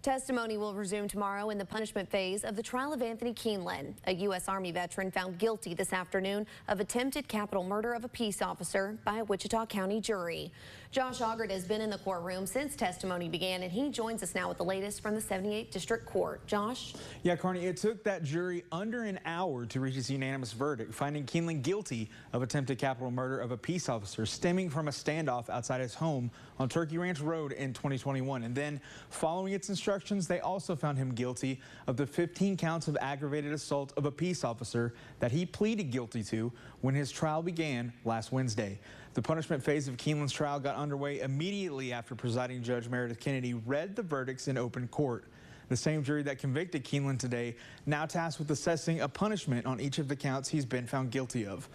Testimony will resume tomorrow in the punishment phase of the trial of Anthony Kienlen, a U.S. Army veteran found guilty this afternoon of attempted capital murder of a peace officer by a Wichita County jury. Josh Augert has been in the courtroom since testimony began, and he joins us now with the latest from the 78th District Court. Josh? Yeah, Carney, it took that jury under an hour to reach its unanimous verdict, finding Kienlen guilty of attempted capital murder of a peace officer stemming from a standoff outside his home on Turkey Ranch Road in 2021. And then, following its instructions, they also found him guilty of the 15 counts of aggravated assault of a peace officer that he pleaded guilty to when his trial began last Wednesday. The punishment phase of Kienlen's trial got underway immediately after presiding Judge Meredith Kennedy read the verdicts in open court. The same jury that convicted Kienlen today now tasked with assessing a punishment on each of the counts he's been found guilty of.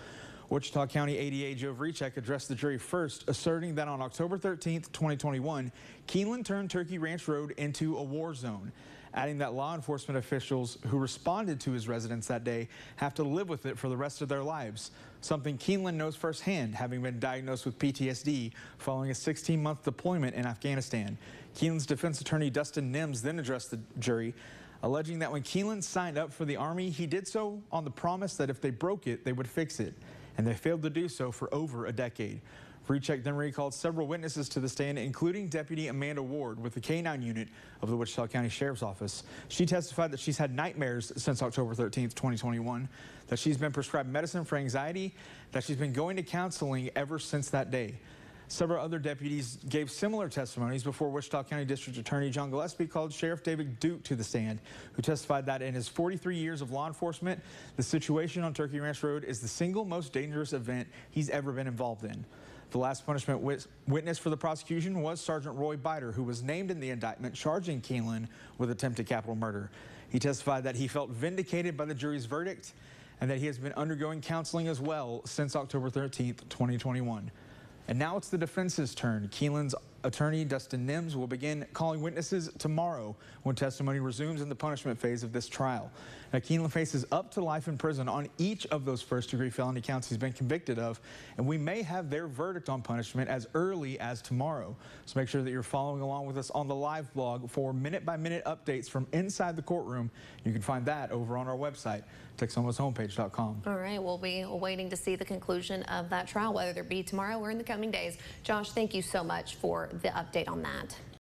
Wichita County ADA Joe Vrichek addressed the jury first, asserting that on October 13th, 2021, Kienlen turned Turkey Ranch Road into a war zone, adding that law enforcement officials who responded to his residence that day have to live with it for the rest of their lives, something Kienlen knows firsthand, having been diagnosed with PTSD following a 16-month deployment in Afghanistan. Kienlen's defense attorney Dustin Nims then addressed the jury, alleging that when Kienlen signed up for the Army, he did so on the promise that if they broke it, they would fix it, and they failed to do so for over a decade. Vrichek then recalled several witnesses to the stand, including Deputy Amanda Ward with the K-9 unit of the Wichita County Sheriff's Office. She testified that she's had nightmares since October 13th, 2021, that she's been prescribed medicine for anxiety, that she's been going to counseling ever since that day. Several other deputies gave similar testimonies before Wichita County District Attorney John Gillespie called Sheriff David Duke to the stand, who testified that in his 43 years of law enforcement, the situation on Turkey Ranch Road is the single most dangerous event he's ever been involved in. The last punishment witness for the prosecution was Sergeant Roy Biter, who was named in the indictment charging Kienlen with attempted capital murder. He testified that he felt vindicated by the jury's verdict and that he has been undergoing counseling as well since October 13th, 2021. And now it's the defense's turn. Kienlen's attorney, Dustin Nims, will begin calling witnesses tomorrow when testimony resumes in the punishment phase of this trial. Now, Kienlen faces up to life in prison on each of those first-degree felony counts he's been convicted of, and we may have their verdict on punishment as early as tomorrow. So make sure that you're following along with us on the live blog for minute-by-minute updates from inside the courtroom. You can find that over on our website, Texomashomepage.com. All right, we'll be waiting to see the conclusion of that trial, whether it be tomorrow or in the coming days. Josh, thank you so much for the update on that.